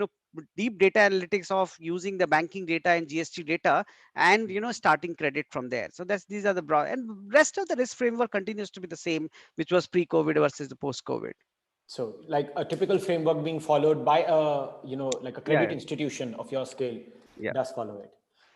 Speaker 2: deep data analytics of using the banking data and GST data, and starting credit from there. So these are the broad, and rest of the risk framework continues to be the same, which was pre-COVID versus the post-COVID.
Speaker 1: So, like a typical framework being followed by a, like a
Speaker 2: Yeah,
Speaker 1: credit institution of your scale
Speaker 2: yeah,
Speaker 1: does follow it.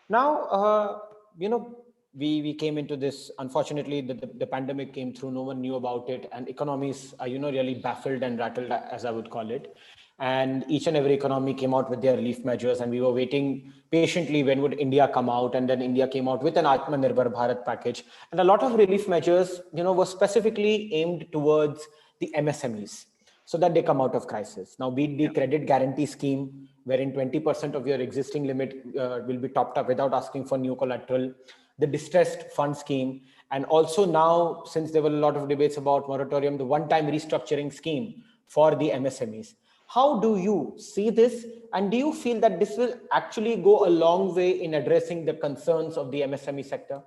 Speaker 1: Now, you know, we came into this. Unfortunately, the pandemic came through. No one knew about it, and economies are, really baffled and rattled, as I would call it. And each and every economy came out with their relief measures, and we were waiting patiently when would India come out. And then India came out with an Atmanirbhar Bharat package, and a lot of relief measures, were specifically aimed towards the MSMEs so that they come out of crisis. Now, be it the
Speaker 2: yeah.
Speaker 1: credit guarantee scheme, wherein 20% of your existing limit will be topped up without asking for new collateral, the distressed fund scheme, and also now, since there were a lot of debates about moratorium, the one-time restructuring scheme for the MSMEs. How do you see this? And do you feel that this will actually go a long way in addressing the concerns of the MSME sector?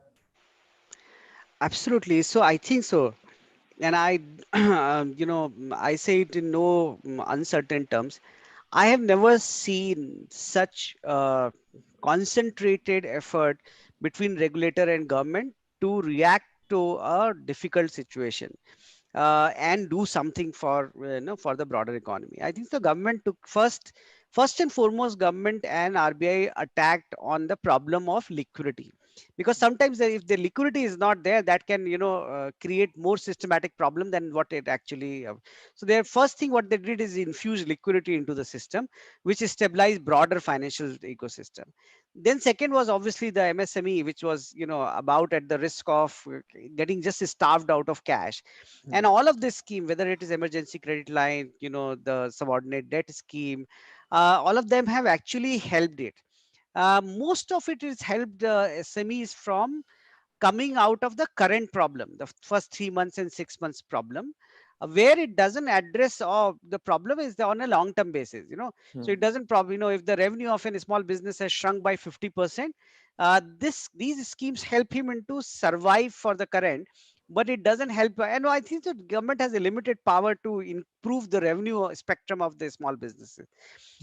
Speaker 2: Absolutely. So I think so. And I, I say it in no uncertain terms. I have never seen such concentrated effort between regulator and government to react to a difficult situation, and do something for for the broader economy. I think the government took first and foremost, government and RBI attacked on the problem of liquidity, because sometimes if the liquidity is not there, that can create more systematic problem than what it actually. So their first thing what they did is infuse liquidity into the system, which is stabilize broader financial ecosystem. Then second was obviously the MSME, which was about at the risk of getting just starved out of cash. And all of this scheme, whether it is emergency credit line, the subordinate debt scheme, all of them have actually helped it. Most of it is helped SMEs from coming out of the current problem, the first 3 months and 6 months problem. Where it doesn't address the problem is on a long term basis, so it doesn't probably, if the revenue of a small business has shrunk by 50%, these schemes help him into survive for the current, but it doesn't help. And I think the government has a limited power to improve the revenue spectrum of the small businesses.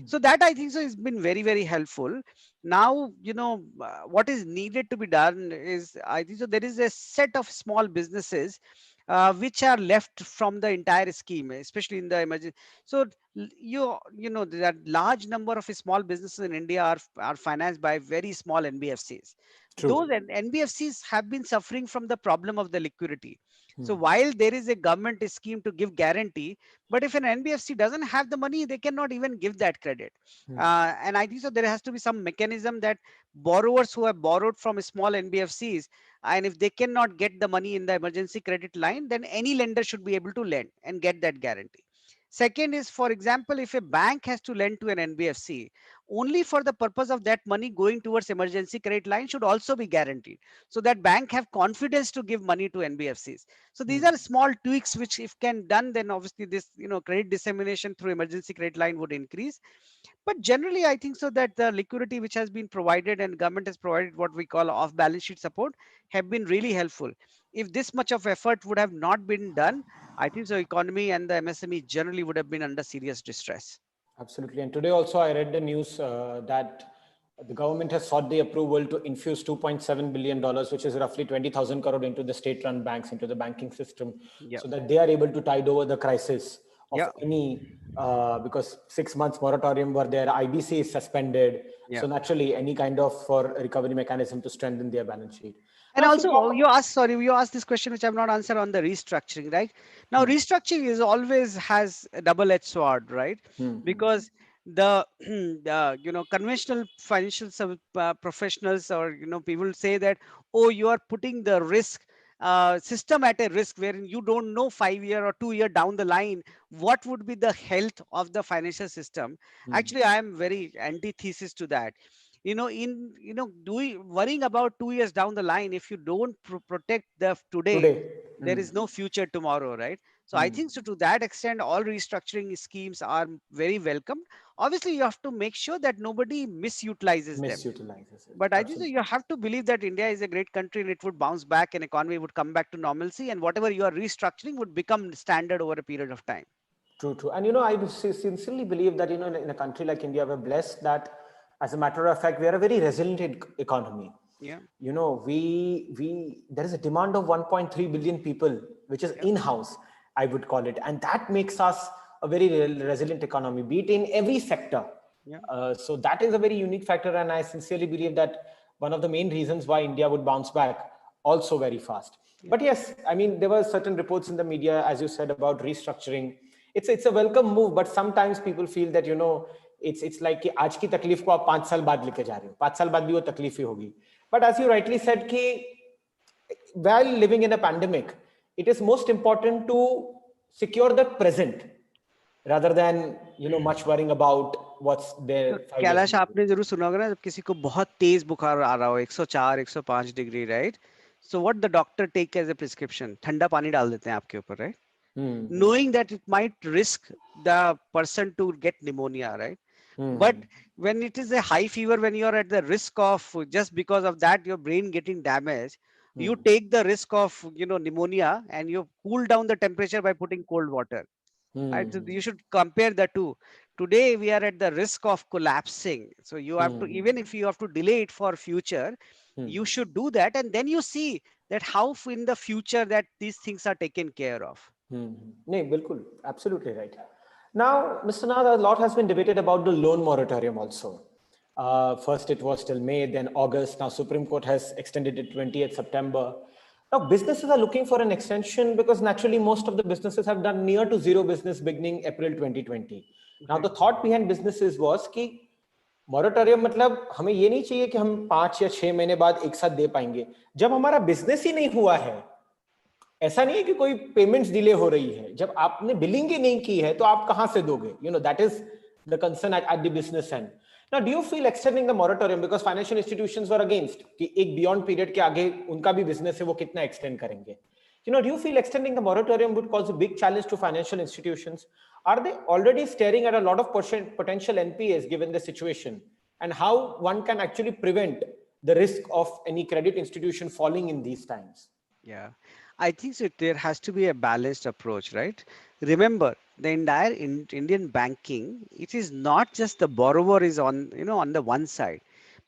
Speaker 2: So that I think so has been very, very helpful. Now, what is needed to be done is, I think so there is a set of small businesses which are left from the entire scheme, especially in the emergency. So that large number of small businesses in India are financed by very small NBFCs. Those
Speaker 1: True.
Speaker 2: NBFCs have been suffering from the problem of the liquidity. So while there is a government scheme to give guarantee, but if an NBFC doesn't have the money, they cannot even give that credit. And I think so there has to be some mechanism that borrowers who have borrowed from small NBFCs, and if they cannot get the money in the emergency credit line, then any lender should be able to lend and get that guarantee. Second is, for example, if a bank has to lend to an NBFC, only for the purpose of that money going towards emergency credit line should also be guaranteed, so that bank have confidence to give money to NBFCs. So these are small tweaks which, if can done, then obviously this credit dissemination through emergency credit line would increase. But generally, I think so that the liquidity which has been provided and government has provided what we call off balance sheet support have been really helpful. If this much of effort would have not been done, I think so economy and the MSME generally would have been under serious distress.
Speaker 1: Absolutely. And today also I read the news that The government has sought the approval to infuse $2.7 billion, which is roughly 20,000 crore into the state-run banks, into the banking system,
Speaker 2: Yeah.
Speaker 1: so that they are able to tide over the crisis of
Speaker 2: Yeah.
Speaker 1: any, because 6 months moratorium were there, IBC is suspended.
Speaker 2: Yeah.
Speaker 1: So naturally, any kind of for recovery mechanism to strengthen their balance sheet.
Speaker 2: And
Speaker 1: Now, if you
Speaker 2: also,
Speaker 1: talk,
Speaker 2: you asked this question which I've not answered on the restructuring, right? Now, restructuring is always has a double-edged sword, right? Because the, the conventional financial professionals, or people say that, oh, you are putting the risk system at a risk, wherein you don't know 5 year or 2 year down the line what would be the health of the financial system. Actually, I am very antithesis to that. In worrying about 2 years down the line, if you don't protect the today,
Speaker 1: today,
Speaker 2: there is no future tomorrow, right? So I think so, to that extent, all restructuring schemes are very welcome. Obviously, you have to make sure that nobody misutilizes them.
Speaker 1: misutilizes it.
Speaker 2: But I think so,
Speaker 1: Absolutely.
Speaker 2: you have to believe that India is a great country and it would bounce back, and economy would come back to normalcy, and whatever you are restructuring would become standard over a period of time.
Speaker 1: True, true. And I sincerely believe that in a country like India, we're blessed that, as a matter of fact, we are a very resilient economy.
Speaker 2: Yeah.
Speaker 1: We there is a demand of 1.3 billion people, which is
Speaker 2: Yeah.
Speaker 1: in-house, I would call it, and that makes us a very resilient economy, be it in every sector.
Speaker 2: Yeah.
Speaker 1: So that is a very unique factor, and I sincerely believe that one of the main reasons why India would bounce back also very fast.
Speaker 2: Yeah.
Speaker 1: But yes, I mean, there were certain reports in the media, as you said, about restructuring. It's a welcome move, but sometimes people feel that it's like कि आज की तकलीफ को आप 5 साल बाद लेके जा रहे हो, 5 साल बाद भी वो तकलीफ ही होगी. But as you rightly said, कि while living in a pandemic, it is most important to secure the present rather than much worrying about what's
Speaker 2: तो
Speaker 1: there 5 years
Speaker 2: Kailash,
Speaker 1: down the
Speaker 2: आपने जरूर सुना होगा ना, जब किसी को बहुत तेज बुखार आ रहा हो, 104 105 डिग्री, right? So what the doctor take as a prescription, ठंडा पानी डाल देते हैं आपके ऊपर, right? Knowing that it might risk the person to get pneumonia, right? But when it is a high fever, when you are at the risk of, just because of that, your brain getting damaged, you take the risk of pneumonia, and you cool down the temperature by putting cold water. Right? So you should compare the two. Today we are at the risk of collapsing, so you have to, even if you have to delay it for future, you should do that, and then you see that how in the future that these things are taken care of.
Speaker 1: No, bilkul, absolutely right. Now, Mr. Nath, a lot has been debated about the loan moratorium also. First, it was till May, then August. Now, Supreme Court has extended it 20th September. Now, businesses are looking for an extension because naturally most of the businesses have done near to zero business beginning April 2020. Now, the thought behind businesses was कि moratorium मतलब हमें ये नहीं चाहिए कि हम 5 या 6 महीने बाद एक साथ दे पाएंगे. जब हमारा बिजनेस ही नहीं हुआ है, ऐसा नहीं है कि कोई पेमेंट्स डिले हो रही है, जब आपने बिलिंग ही नहीं की है तो आप कहां से दोगे? That is the concern at the business end. Now do you feel extending the moratorium, because financial institutions were against कि एक बियॉन्ड पीरियड के आगे उनका भी बिजनेस है, वो कितना एक्सटेंड करेंगे? Do you feel extending the moratorium would cause a big challenge to financial institutions? Are they already staring at a lot of potential NPAs given the situation, and how one can actually prevent the risk of any credit institution falling in these times?
Speaker 2: Yeah, I think so. There has to be a balanced approach, right? Remember, the entire Indian banking, it is not just the borrower is on, on the one side,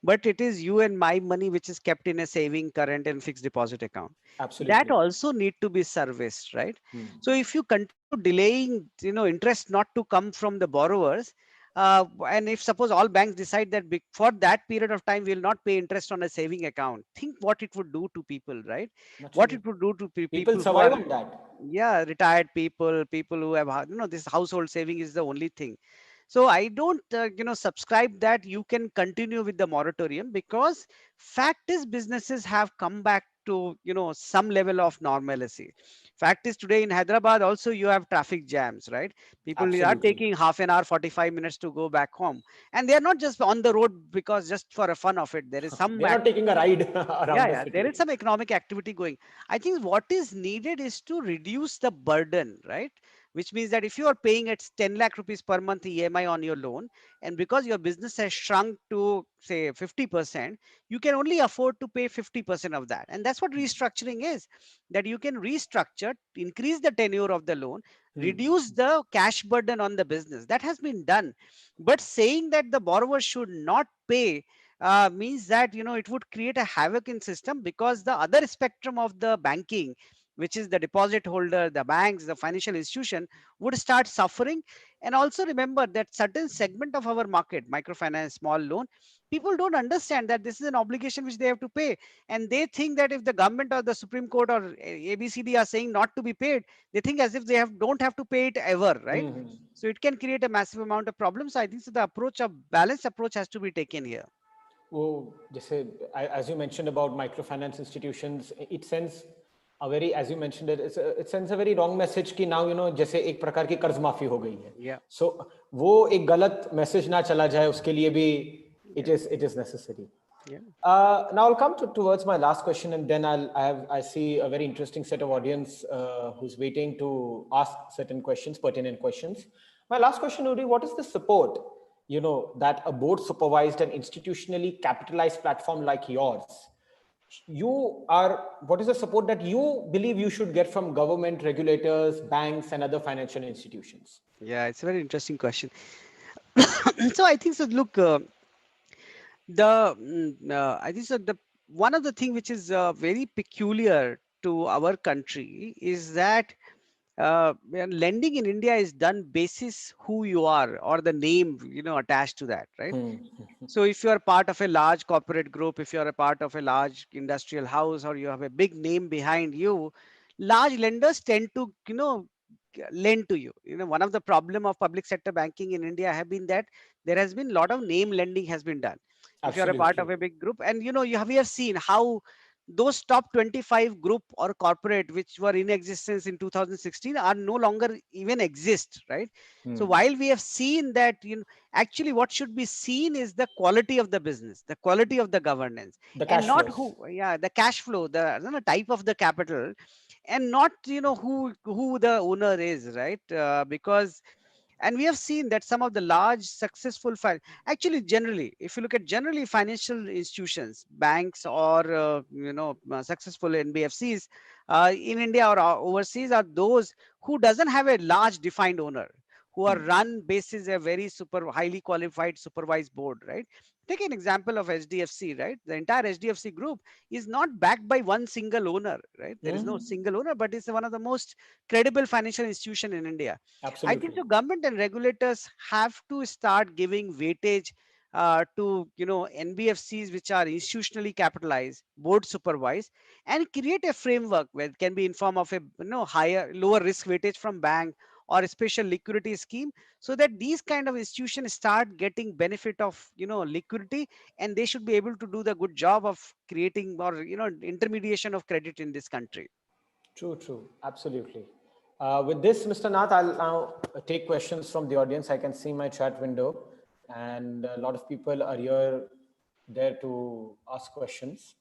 Speaker 2: but it is you and my money, which is kept in a saving, current, and fixed deposit account. That
Speaker 1: Absolutely.
Speaker 2: also need to be serviced, right? So if you continue delaying, interest not to come from the borrowers, and if suppose all banks decide that for that period of time we will not pay interest on a saving account, think what it would do to people, right? What
Speaker 1: Naturally.
Speaker 2: it would do to
Speaker 1: People
Speaker 2: people who
Speaker 1: survive
Speaker 2: are,
Speaker 1: on that.
Speaker 2: yeah, retired people, people who have, this household saving is the only thing. So I don't, subscribe that you can continue with the moratorium, because fact is businesses have come back to, some level of normalcy. Fact is, today in Hyderabad also you have traffic jams, right? People are
Speaker 1: Absolutely.
Speaker 2: taking half an hour, 45 minutes to go back home. And they are not just on the road because just for a fun of it. There is some
Speaker 1: They're not taking a ride
Speaker 2: yeah,
Speaker 1: around the
Speaker 2: yeah, there
Speaker 1: city.
Speaker 2: is some economic activity going. I think what is needed is to reduce the burden, right? Which means that if you are paying at 10 lakh rupees per month EMI on your loan, and because your business has shrunk to say 50%, you can only afford to pay 50% of that. And that's what restructuring is, that you can restructure, increase the tenure of the loan, reduce the cash burden on the business. That has been done. But saying that the borrower should not pay means that it would create a havoc in system, because the other spectrum of the banking, which is the deposit holder, the banks, the financial institution, would start suffering. And also remember that certain segment of our market, microfinance, small loan, people don't understand that this is an obligation which they have to pay, and they think that if the government or the Supreme Court or ABCD are saying not to be paid, they think as if they don't have to pay it ever, right?
Speaker 1: Mhm.
Speaker 2: So it can create a massive amount of problems. So I think so the approach of balanced approach has to be taken here.
Speaker 1: वो जैसे as you mentioned about microfinance institutions, it sends a very, as you mentioned it sends a very wrong message कि now जैसे एक प्रकार की कर्ज माफी हो गई है.
Speaker 2: Yeah.
Speaker 1: So वो एक गलत मैसेज ना चला जाए उसके लिए भी it is necessary.
Speaker 2: Yeah.
Speaker 1: Now I'll come towards my last question, and then I see a very interesting set of audience who's waiting to ask certain questions, pertinent questions. My last question, Uri, what is the support, that a board supervised and institutionally capitalized platform like yours, what is the support that you believe you should get from government, regulators, banks, and other financial institutions?
Speaker 2: Yeah, it's a very interesting question. So I think so. Look, I think so. The one of the thing which is very peculiar to our country is that when lending in India is done basis who you are or the name attached to that, right? So if you are part of a large corporate group, if you are a part of a large industrial house, or you have a big name behind you, large lenders tend to lend to you. One of the problem of public sector banking in India have been that there has been a lot of name lending has been done. If you are a part of
Speaker 1: Absolutely.
Speaker 2: a big group, and we have seen how those top 25 group or corporate which were in existence in 2016 are no longer even exist, right? So while we have seen that, actually what should be seen is the quality of the business, the quality of the governance,
Speaker 1: The
Speaker 2: and
Speaker 1: cash
Speaker 2: not
Speaker 1: flows.
Speaker 2: the cash flow, the type of the capital, and not who the owner is, right? Because and we have seen that some of the large successful actually, generally, if you look at generally financial institutions, banks, or successful NBFCs in India or overseas, are those who doesn't have a large defined owner, who are run basis a very super highly qualified supervised board, right? Take an example of HDFC, right? The entire HDFC group is not backed by one single owner, right? There is no single owner, but it's one of the most credible financial institution in India. I think
Speaker 1: Absolutely.
Speaker 2: the government and regulators have to start giving weightage to NBFCs which are institutionally capitalized, board supervised, and create a framework where it can be in form of a higher lower risk weightage from bank or a special liquidity scheme, so that these kind of institutions start getting benefit of liquidity, and they should be able to do the good job of creating or intermediation of credit in this country.
Speaker 1: True, true. Absolutely. With this, Mr. Nath, I'll now take questions from the audience. I can see my chat window, and a lot of people are here there to ask questions.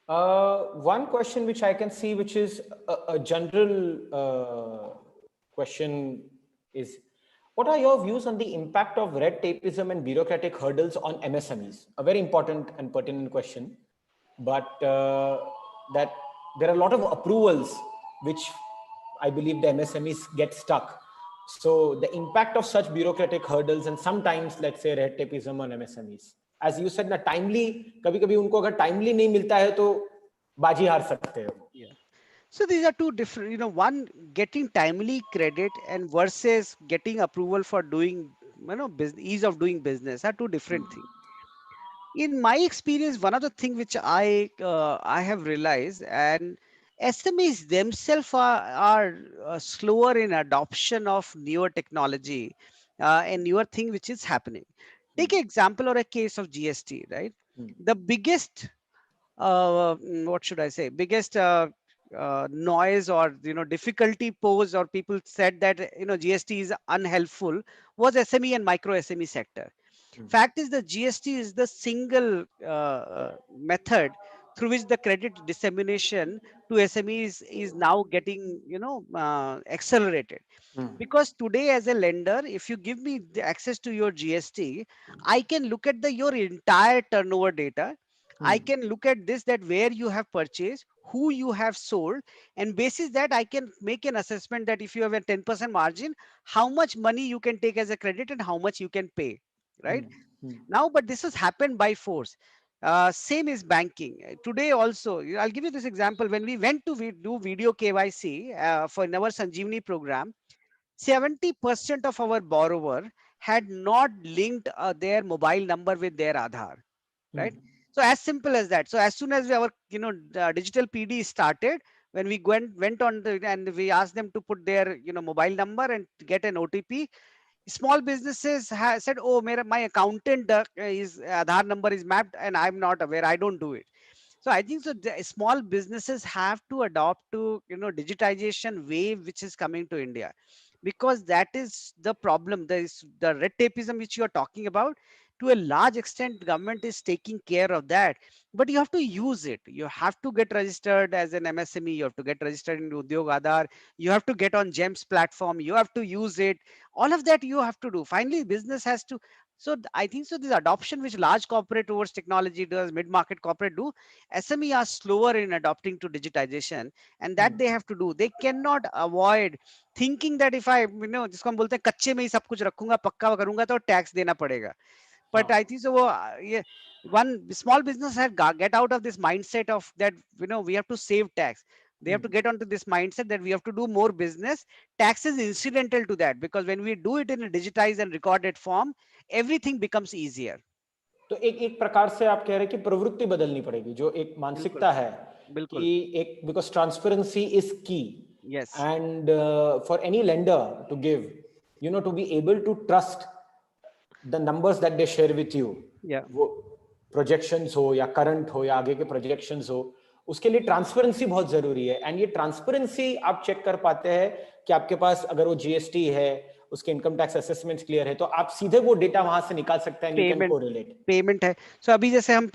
Speaker 1: One question which I can see, which is a general question, is what are your views on the impact of red tapeism and bureaucratic hurdles on MSMEs? A very important and pertinent question, but that there are a lot of approvals which I believe the MSMEs get stuck. So the impact of such bureaucratic hurdles and sometimes, let's say, red tapeism on MSMEs. As you said, na timely, कभी-कभी उनको अगर timely नहीं मिलता है तो बाजी हार सकते हैं.
Speaker 2: Yeah. So these are two different, one, getting timely credit and versus getting approval for doing, business, ease of doing business, are two different things. In my experience, one of the things which I have realized, and SMEs themselves are slower in adoption of newer technology and newer thing which is happening. Take an example or a case of GST, right? The biggest what should I say, biggest noise or difficulty posed, or people said that GST is unhelpful, was SME and micro SME sector. Fact is, the GST is the single method through which the credit dissemination to SMEs is now getting accelerated. Because today, as a lender, if you give me the access to your GST, I can look at your entire turnover data. I can look at this, that where you have purchased, who you have sold, and basis that I can make an assessment that if you have a 10% margin, how much money you can take as a credit and how much you can pay. right?
Speaker 1: Hmm.
Speaker 2: Now, but this has happened by force. Same is banking. Today also, I'll give you this example. When we went to do video KYC for our Sanjeevani program, 70% of our borrower had not linked their mobile number with their Aadhaar, right?
Speaker 1: Hmm.
Speaker 2: So as simple as that. So as soon as our digital PD started, when we went on the, and we asked them to put their mobile number and get an OTP, small businesses said, oh, my accountant is Aadhaar number is mapped and I'm not aware, I don't do it. So I think so the small businesses have to adopt to digitization wave which is coming to India, because that is the problem. There is the red tapeism which you are talking about. To a large extent, government is taking care of that, but you have to use it. You have to get registered as an MSME. You have to get registered in Udyog Aadhaar. You have to get on GEMS platform. You have to use it. All of that you have to do. Finally, business has to. So I think so. This adoption which large corporate towards technology does, mid-market corporate do, SME are slower in adopting to digitization, and that they have to do. They cannot avoid thinking that if I जिसको हम बोलते हैं कच्चे में ही सब कुछ रखूंगा पक्का करूंगा तो टैक्स देना पड़ेगा. But I think so yeah, one small business had get out of this mindset of that we have to save tax. They have to get onto this mindset that we have to do more business. Tax is incidental to that, because when we do it in a digitized and recorded form, everything becomes easier.
Speaker 1: तो एक प्रकार से आप कह रहे हैं कि प्रवृत्ति बदलनी पड़ेगी, जो एक
Speaker 2: बिल्कुल
Speaker 1: मानसिकता है
Speaker 2: बिल्कुल.
Speaker 1: कि एक, because transparency is key,
Speaker 2: Yes.
Speaker 1: And for any lender to give, to be able to trust the numbers that they share with you,
Speaker 2: Yeah.
Speaker 1: वो प्रोजेक्शंस हो या करंट हो या आगे के प्रोजेक्शंस हो, उसके लिए ट्रांसपेरेंसी बहुत जरूरी है. एंड ये ट्रांसपेरेंसी आप चेक कर पाते हैं कि आपके पास अगर वो जीएसटी है, उसके इनकम टैक्स असेसमेंट्स क्लियर है, तो आप सीधे वो डेटा वहां से निकाल सकते हैं, यू कैन कोरिलेट.
Speaker 2: पेमेंट है. सो अभी जैसे हम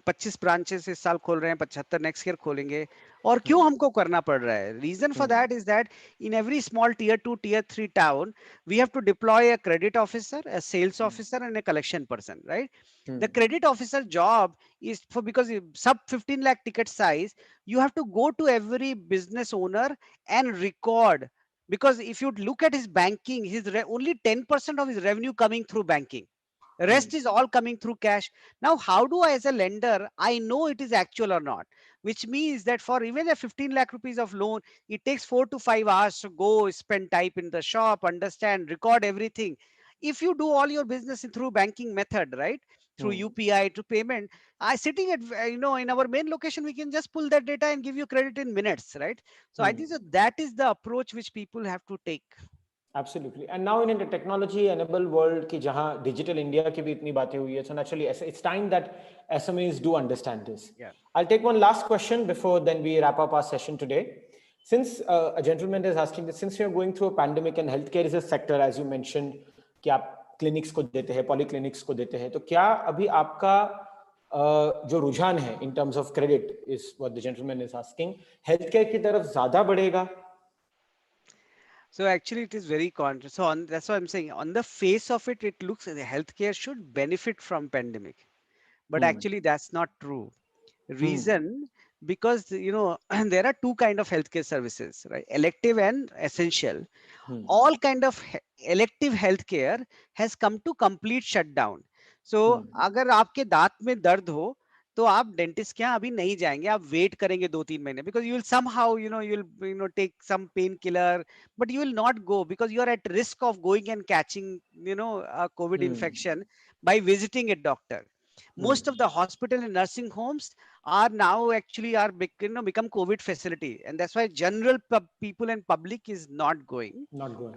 Speaker 2: 25 ब्रांचेस इस साल खोल रहे हैं, 75 नेक्स्ट ईयर खोलेंगे. और क्यों हमको करना पड़ रहा है? Reason for that is that in every small tier 2 tier 3 town we have to deploy a credit officer, a sales officer and a collection person, right? The credit officer job is for, because sub 15 lakh ticket size, you have to go to every business owner and record, because if you look at his banking, only 10% of his revenue coming through banking, rest is all coming through cash. Now how do I, as a lender, I know it is actual or not? Which means that for even a 15 lakh rupees of loan, it takes 4 to 5 hours to go spend time in the shop, understand, record everything. If you do all your business through banking method, right, through UPI to payment, I sitting at in our main location, we can just pull that data and give you credit in minutes, right? So I think so that is the approach which people have to take.
Speaker 1: Absolutely. And now in a technology enabled world ki jahan digital India ki bhi itni baatein hui hai, so naturally it's time that SMEs do understand this.
Speaker 2: Yeah.
Speaker 1: I'll take one last question before then we wrap up our session today. Since a gentleman is asking that, since we are going through a pandemic and healthcare is a sector, as you mentioned, कि आप clinics को देते हैं, polyclinics को देते हैं, तो क्या अभी आपका जो रुझान है in terms of credit is what the gentleman is asking, healthcare की तरफ ज़्यादा बढ़ेगा?
Speaker 2: So actually, it is very contrast. So that's what I'm saying. On the face of it, it looks the healthcare should benefit from pandemic, but actually that's not true. Reason, because there are two kind of healthcare services, right? Elective and essential. All kind of elective healthcare has come to complete shutdown. So अगर आपके दांत में दर्द हो तो आप dentist के यहाँ अभी नहीं जाएंगे, आप वेट करेंगे 2-3 महीने, because you will somehow you'll take some painkiller, but you will not go because you are at risk of going and catching a COVID infection by visiting a doctor. Most of the hospital and nursing homes are now actually become COVID facility, and that's why general people and public is not going.
Speaker 1: Not going.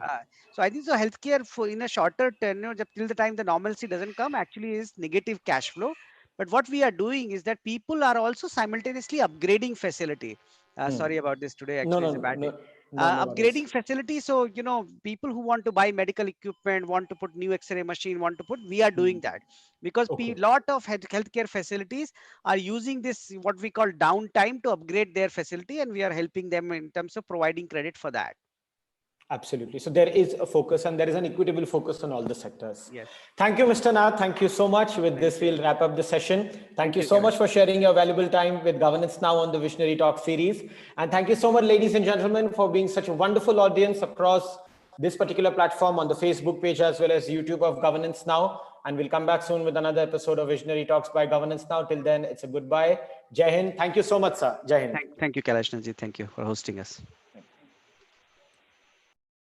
Speaker 2: So I think so healthcare for in a shorter tenure, till the time the normalcy doesn't come, actually is negative cash flow. But what we are doing is that people are also simultaneously upgrading facility. Sorry about this today.
Speaker 1: No,
Speaker 2: Actually,
Speaker 1: no,
Speaker 2: it's a
Speaker 1: no,
Speaker 2: bad day.
Speaker 1: no, no, no worries.
Speaker 2: Upgrading facility. So people who want to buy medical equipment, want to put new X-ray machine, want to put. We are doing that because lot of healthcare facilities are using this what we call downtime to upgrade their facility, and we are helping them in terms of providing credit for that.
Speaker 1: Absolutely. So there is a focus, and there is an equitable focus on all the sectors.
Speaker 2: Yes.
Speaker 1: Thank you, Mr. Nath. Thank you so much. With this, we'll wrap up the session. Thank you so
Speaker 2: Kevin.
Speaker 1: much for sharing your valuable time with Governance Now on the Visionary Talk series. And thank you so much, ladies and gentlemen, for being such a wonderful audience across this particular platform, on the Facebook page as well as YouTube of Governance Now. And we'll come back soon with another episode of Visionary Talks by Governance Now. Till then, it's a goodbye. Jai Hind. Thank you so much, sir. Jai Hind.
Speaker 2: Thank you, Kailash Ji. Thank you for hosting us.